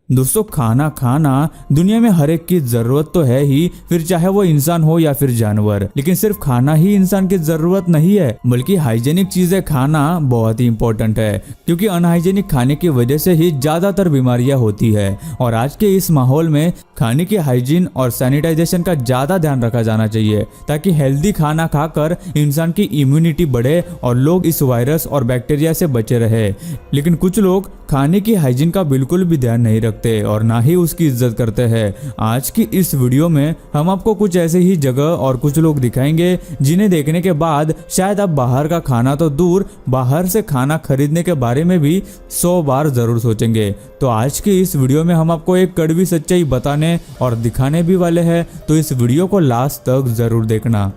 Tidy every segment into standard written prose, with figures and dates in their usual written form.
दोस्तों, खाना खाना दुनिया में हर एक की जरूरत तो है ही, फिर चाहे वो इंसान हो या फिर जानवर। लेकिन सिर्फ खाना ही इंसान की जरूरत नहीं है, बल्कि हाइजेनिक चीजें खाना बहुत ही इंपॉर्टेंट है, क्योंकि अनहाइजेनिक खाने की वजह से ही ज्यादातर बीमारियां होती है। और आज के इस माहौल में खाने की हाइजीन और सैनिटाइजेशन का ज्यादा ध्यान रखा जाना चाहिए, ताकि हेल्दी खाना खाकर इंसान की इम्यूनिटी बढ़े और लोग इस वायरस और बैक्टीरिया से बचे रहे। लेकिन कुछ लोग खाने की हाइजीन का बिल्कुल भी ध्यान नहीं रखते और ना ही उसकी इज्जत करते हैं। आज की इस वीडियो में हम आपको कुछ ऐसे ही जगह और कुछ लोग दिखाएंगे जिन्हें देखने के बाद शायद आप बाहर का खाना तो दूर, बाहर से खाना खरीदने के बारे में भी 100 बार जरूर सोचेंगे। तो आज की इस वीडियो में हम आपको एक कड़वी सच्चाई बताने और दिखाने भी वाले हैं, तो इस वीडियो को लास्ट तक जरूर देखना।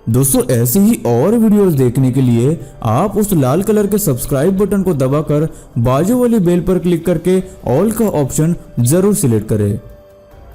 दोस्तों, ऐसे ही और वीडियोस देखने के लिए आप उस लाल कलर के सब्सक्राइब बटन को दबाकर बाजू वाली बेल पर क्लिक करके ऑल का ऑप्शन जरूर सिलेक्ट करें।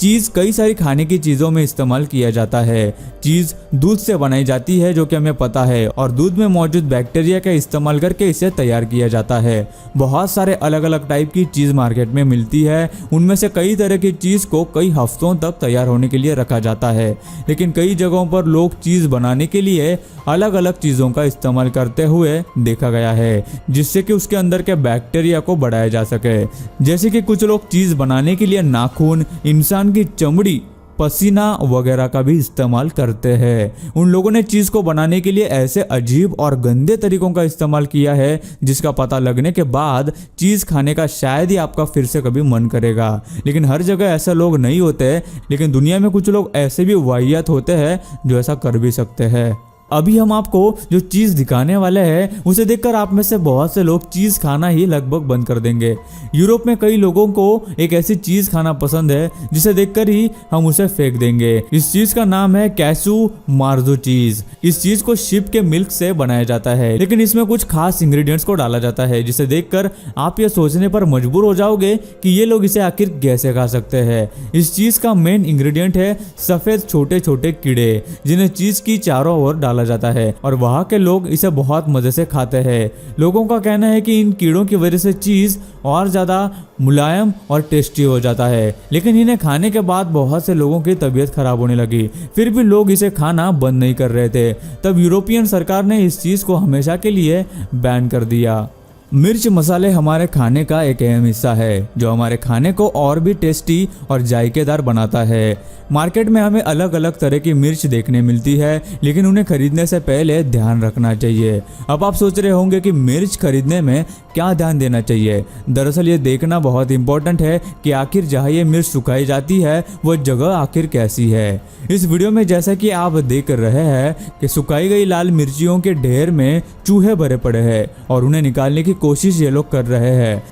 चीज़ कई सारी खाने की चीज़ों में इस्तेमाल किया जाता है। चीज़ दूध से बनाई जाती है, जो कि हमें पता है, और दूध में मौजूद बैक्टीरिया का इस्तेमाल करके इसे तैयार किया जाता है। बहुत सारे अलग अलग टाइप की चीज़ मार्केट में मिलती है। उनमें से कई तरह की चीज़ को कई हफ्तों तक तैयार होने के लिए रखा जाता है। लेकिन कई जगहों पर लोग चीज़ बनाने के लिए अलग अलग चीज़ों का इस्तेमाल करते हुए देखा गया है, जिससे कि उसके अंदर के बैक्टीरिया को बढ़ाया जा सके। जैसे कि कुछ लोग चीज़ बनाने के लिए नाखून, इंसान की चमड़ी, पसीना वगैरह का भी इस्तेमाल करते हैं। उन लोगों ने चीज को बनाने के लिए ऐसे अजीब और गंदे तरीकों का इस्तेमाल किया है, जिसका पता लगने के बाद चीज खाने का शायद ही आपका फिर से कभी मन करेगा। लेकिन हर जगह ऐसे लोग नहीं होते, लेकिन दुनिया में कुछ लोग ऐसे भी वाहियात होते हैं जो ऐसा कर भी सकते हैं। अभी हम आपको जो चीज़ दिखाने वाले हैं उसे देखकर आप में से बहुत से लोग चीज़ खाना ही लगभग बंद कर देंगे। यूरोप में कई लोगों को एक ऐसी चीज़ खाना पसंद है जिसे देखकर ही हम उसे फेंक देंगे। इस चीज़ का नाम है कैसू मार्जो चीज़। इस चीज़ को शिप के मिल्क से बनाया जाता है, लेकिन इसमें कुछ खास इंग्रेडिएंट्स को डाला जाता है, जिसे देखकर आप ये सोचने पर मजबूर हो जाओगे कि ये लोग इसे आखिर कैसे खा सकते हैं। इस चीज़ का मेन इंग्रेडिएंट है सफ़ेद छोटे छोटे कीड़े, जिन्हें चीज़ की चारों ओर डाला जाता है, और वहाँ के लोग इसे बहुत मजे से खाते हैं। लोगों का कहना है कि इन कीड़ों की वजह से चीज और ज्यादा मुलायम और टेस्टी हो जाता है। लेकिन इन्हें खाने के बाद बहुत से लोगों की तबीयत खराब होने लगी, फिर भी लोग इसे खाना बंद नहीं कर रहे थे। तब यूरोपियन सरकार ने इस चीज को हमेशा के लिए बैन कर दिया। मिर्च मसाले हमारे खाने का एक अहम हिस्सा है, जो हमारे खाने को और भी टेस्टी और जायकेदार बनाता है। मार्केट में हमें अलग अलग तरह की मिर्च देखने मिलती है, लेकिन उन्हें खरीदने से पहले ध्यान रखना चाहिए। अब आप सोच रहे होंगे कि मिर्च खरीदने में क्या ध्यान देना चाहिए। दरअसल ये देखना बहुत इंपॉर्टेंट है कि आखिर जहाँ ये मिर्च सुखाई जाती है वो जगह आखिर कैसी है। इस वीडियो में जैसा कि आप देख रहे हैं कि सुखाई गई लाल मिर्चियों के ढेर में चूहे भरे पड़े हैं और उन्हें निकालने की कोशिश ये लोग कर रहे हैं।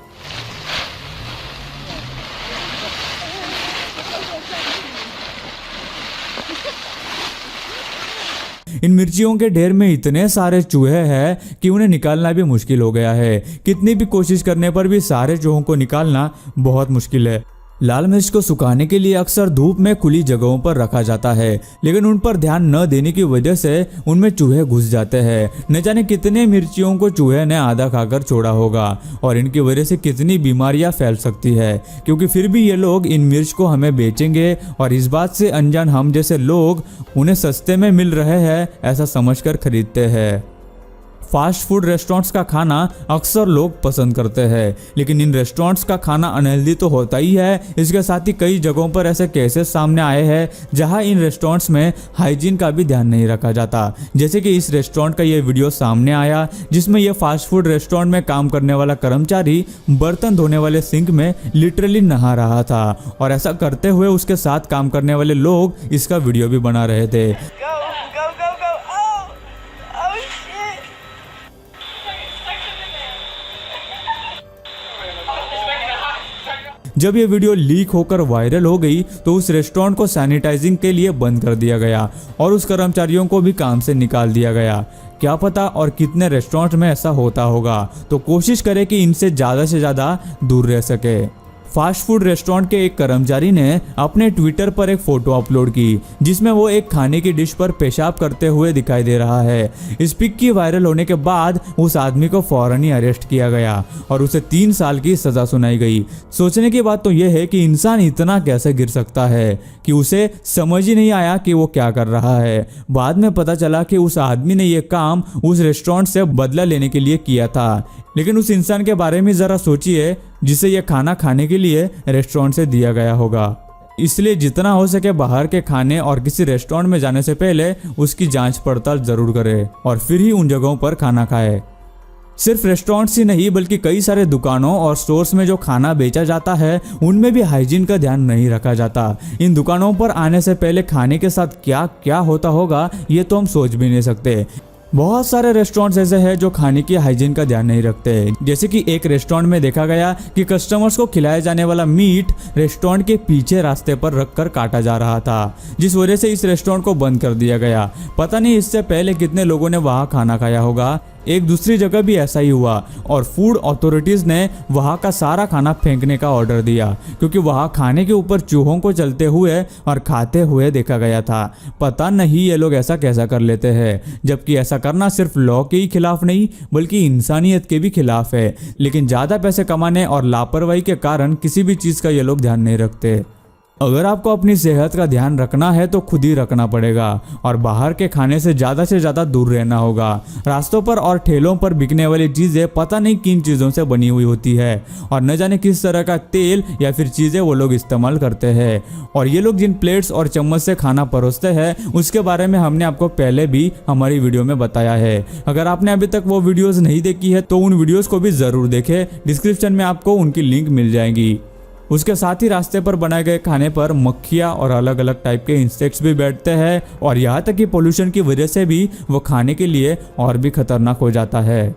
इन मिर्चियों के ढेर में इतने सारे चूहे हैं कि उन्हें निकालना भी मुश्किल हो गया है। कितनी भी कोशिश करने पर भी सारे चूहों को निकालना बहुत मुश्किल है। लाल मिर्च को सुखाने के लिए अक्सर धूप में खुली जगहों पर रखा जाता है, लेकिन उन पर ध्यान न देने की वजह से उनमें चूहे घुस जाते हैं। न जाने कितने मिर्चियों को चूहे ने आधा खाकर छोड़ा होगा, और इनकी वजह से कितनी बीमारियां फैल सकती है, क्योंकि फिर भी ये लोग इन मिर्च को हमें बेचेंगे और इस बात से अनजान हम जैसे लोग उन्हें सस्ते में मिल रहे हैं ऐसा समझकर खरीदते हैं। फास्ट फूड रेस्टोरेंट्स का खाना अक्सर लोग पसंद करते हैं, लेकिन इन रेस्टोरेंट्स का खाना अनहेल्दी तो होता ही है। इसके साथ ही कई जगहों पर ऐसे केसेस सामने आए हैं जहां इन रेस्टोरेंट्स में हाइजीन का भी ध्यान नहीं रखा जाता। जैसे कि इस रेस्टोरेंट का ये वीडियो सामने आया, जिसमें यह फास्ट फूड रेस्टोरेंट में काम करने वाला कर्मचारी बर्तन धोने वाले सिंक में लिटरली नहा रहा था, और ऐसा करते हुए उसके साथ काम करने वाले लोग इसका वीडियो भी बना रहे थे। जब ये वीडियो लीक होकर वायरल हो गई तो उस रेस्टोरेंट को सैनिटाइजिंग के लिए बंद कर दिया गया और उस कर्मचारियों को भी काम से निकाल दिया गया। क्या पता और कितने रेस्टोरेंट में ऐसा होता होगा, तो कोशिश करें कि इनसे ज़्यादा से ज़्यादा दूर रह सके। फास्ट फूड रेस्टोरेंट के एक कर्मचारी ने अपने ट्विटर पर एक फोटो अपलोड की जिसमें वो एक खाने की डिश पर पेशाब करते हुए दिखाई दे रहा है। इस पिक की वायरल होने के बाद उस आदमी को फौरन ही अरेस्ट किया गया और उसे 3 साल की सजा सुनाई गई। सोचने की बात तो यह है कि इंसान इतना कैसे गिर सकता है कि उसे समझ ही नहीं आया कि वो क्या कर रहा है। बाद में पता चला कि उस आदमी ने यह काम उस रेस्टोरेंट से बदला लेने के लिए किया था। लेकिन उस इंसान के बारे में जरा सोचिए जिसे यह खाना खाने के लिए रेस्टोरेंट से दिया गया होगा। इसलिए जितना हो सके बाहर के खाने और किसी रेस्टोरेंट में जाने से पहले उसकी जांच पड़ताल जरूर करें और फिर ही उन जगहों पर खाना खाएं। सिर्फ रेस्टोरेंट्स ही नहीं बल्कि कई सारे दुकानों और स्टोर्स में जो खाना बेचा जाता है उनमें भी हाइजीन का ध्यान नहीं रखा जाता। इन दुकानों पर आने से पहले खाने के साथ क्या क्या होता होगा ये तो हम सोच भी नहीं सकते। बहुत सारे रेस्टोरेंट्स ऐसे हैं जो खाने की हाइजीन का ध्यान नहीं रखते। जैसे कि एक रेस्टोरेंट में देखा गया कि कस्टमर्स को खिलाया जाने वाला मीट रेस्टोरेंट के पीछे रास्ते पर रखकर काटा जा रहा था, जिस वजह से इस रेस्टोरेंट को बंद कर दिया गया। पता नहीं इससे पहले कितने लोगों ने वहां खाना खाया होगा। एक दूसरी जगह भी ऐसा ही हुआ और फूड अथॉरिटीज ने वहां का सारा खाना फेंकने का ऑर्डर दिया क्योंकि वहां खाने के ऊपर चूहों को चलते हुए और खाते हुए देखा गया था। पता नहीं ये लोग ऐसा कैसा कर लेते हैं, जबकि ऐसा करना सिर्फ लॉ के ही खिलाफ नहीं बल्कि इंसानियत के भी खिलाफ है। लेकिन ज्यादा पैसे कमाने और लापरवाही के कारण किसी भी चीज का ये लोग ध्यान नहीं रखते। अगर आपको अपनी सेहत का ध्यान रखना है तो खुद ही रखना पड़ेगा और बाहर के खाने से ज़्यादा दूर रहना होगा। रास्तों पर और ठेलों पर बिकने वाली चीज़ें पता नहीं किन चीज़ों से बनी हुई होती है और न जाने किस तरह का तेल या फिर चीज़ें वो लोग इस्तेमाल करते हैं। और ये लोग जिन प्लेट्स और चम्मच से खाना परोसते हैं उसके बारे में हमने आपको पहले भी हमारी वीडियो में बताया है। अगर आपने अभी तक वो वीडियोज़ नहीं देखी है तो उन वीडियोज़ को भी ज़रूर देखें, डिस्क्रिप्शन में आपको उनकी लिंक मिल जाएगी। उसके साथ ही रास्ते पर बनाए गए खाने पर मक्खियाँ और अलग अलग टाइप के इंसेक्ट्स भी बैठते हैं और यहाँ तक कि पोल्यूशन की वजह से भी वो खाने के लिए और भी खतरनाक हो जाता है।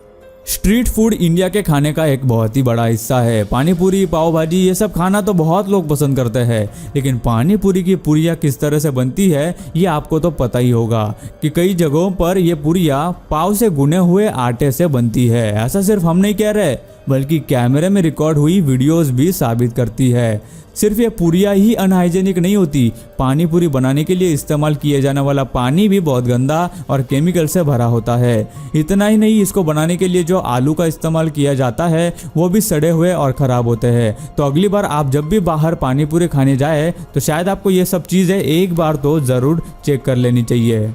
स्ट्रीट फूड इंडिया के खाने का एक बहुत ही बड़ा हिस्सा है। पानी पूरी, पाव भाजी ये सब खाना तो बहुत लोग पसंद करते हैं, लेकिन पानी पूरी की पुरिया किस तरह से बनती है ये आपको तो पता ही होगा कि कई जगहों पर ये पुरिया पाव से गुने हुए आटे से बनती है। ऐसा सिर्फ हम नहीं कह रहे बल्कि कैमरे में रिकॉर्ड हुई वीडियोस भी साबित करती है। सिर्फ ये पुरिया ही अनहाइजेनिक नहीं होती, पानी पूरी बनाने के लिए इस्तेमाल किए जाने वाला पानी भी बहुत गंदा और केमिकल से भरा होता है। इतना ही नहीं, इसको बनाने के लिए जो आलू का इस्तेमाल किया जाता है वो भी सड़े हुए और ख़राब होते हैं। तो अगली बार आप जब भी बाहर पानी पूरी खाने जाए तो शायद आपको ये सब चीज़ें एक बार तो ज़रूर चेक कर लेनी चाहिए।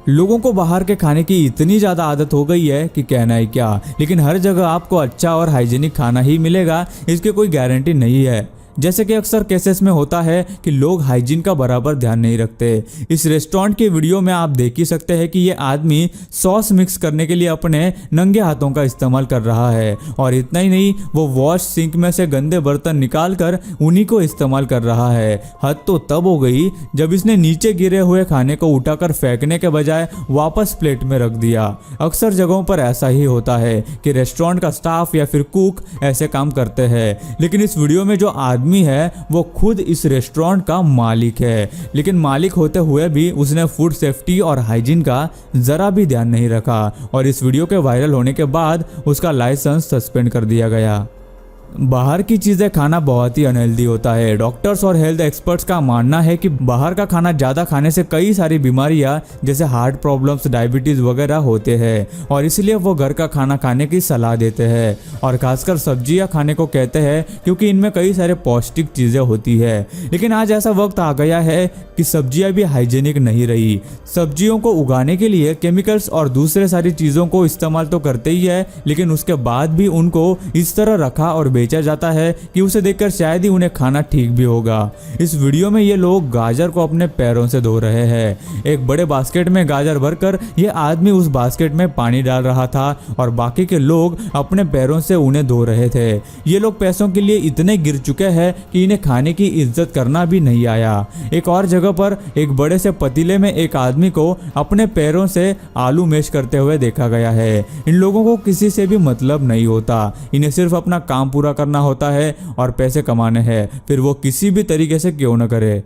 लोगों को बाहर के खाने की इतनी ज़्यादा आदत हो गई है कि कहना ही क्या, लेकिन हर जगह आपको अच्छा और हाइजीनिक खाना ही मिलेगा इसकी कोई गारंटी नहीं है। जैसे कि अक्सर केसेस में होता है कि लोग हाइजीन का बराबर ध्यान नहीं रखते। इस रेस्टोरेंट के वीडियो में आप देख ही सकते हैं कि ये आदमी सॉस मिक्स करने के लिए अपने नंगे हाथों का इस्तेमाल कर रहा है और इतना ही नहीं, वो वॉश सिंक में से गंदे बर्तन निकाल कर उन्हीं को इस्तेमाल कर रहा है। हद तो तब हो गई जब इसने नीचे गिरे हुए खाने को उठाकर फेंकने के बजाय वापस प्लेट में रख दिया। अक्सर जगहों पर ऐसा ही होता है कि रेस्टोरेंट का स्टाफ या फिर कुक ऐसे काम करते हैं, लेकिन इस वीडियो में जो आदमी है वो खुद इस रेस्टोरेंट का मालिक है। लेकिन मालिक होते हुए भी उसने फूड सेफ्टी और हाइजीन का जरा भी ध्यान नहीं रखा और इस वीडियो के वायरल होने के बाद उसका लाइसेंस सस्पेंड कर दिया गया। बाहर की चीज़ें खाना बहुत ही अनहेल्दी होता है। डॉक्टर्स और हेल्थ एक्सपर्ट्स का मानना है कि बाहर का खाना ज़्यादा खाने से कई सारी बीमारियां जैसे हार्ट प्रॉब्लम्स, डायबिटीज़ वगैरह होते हैं और इसलिए वो घर का खाना खाने की सलाह देते हैं और खासकर सब्जियां खाने को कहते हैं क्योंकि इनमें कई सारे पौष्टिक चीज़ें होती है। लेकिन आज ऐसा वक्त आ गया है कि सब्जियाँ भी हाइजीनिक नहीं रही। सब्जियों को उगाने के लिए केमिकल्स और दूसरे सारी चीज़ों को इस्तेमाल तो करते ही है, लेकिन उसके बाद भी उनको इस तरह रखा और बेचा जाता है कि उसे देखकर शायद ही उन्हें खाना ठीक भी होगा। इस वीडियो में ये लोग गाजर को अपने पैरों से धो रहे हैं। एक बड़े बास्केट में गाजर भरकर ये आदमी उस बास्केट में पानी डाल रहा था और बाकी के लोग अपने पैरों से उन्हें धो रहे थे। ये लोग पैसों के लिए इतने गिर चुके हैं कि इन्हें खाने की इज्जत करना भी नहीं आया। एक और जगह पर एक बड़े से पतीले में एक आदमी को अपने पैरों से आलू मैश करते हुए देखा गया है। इन लोगों को किसी से भी मतलब नहीं होता, इन्हें सिर्फ अपना काम पूरा करना होता है और पैसे कमाने हैं, फिर वो किसी भी तरीके से क्यों न करे।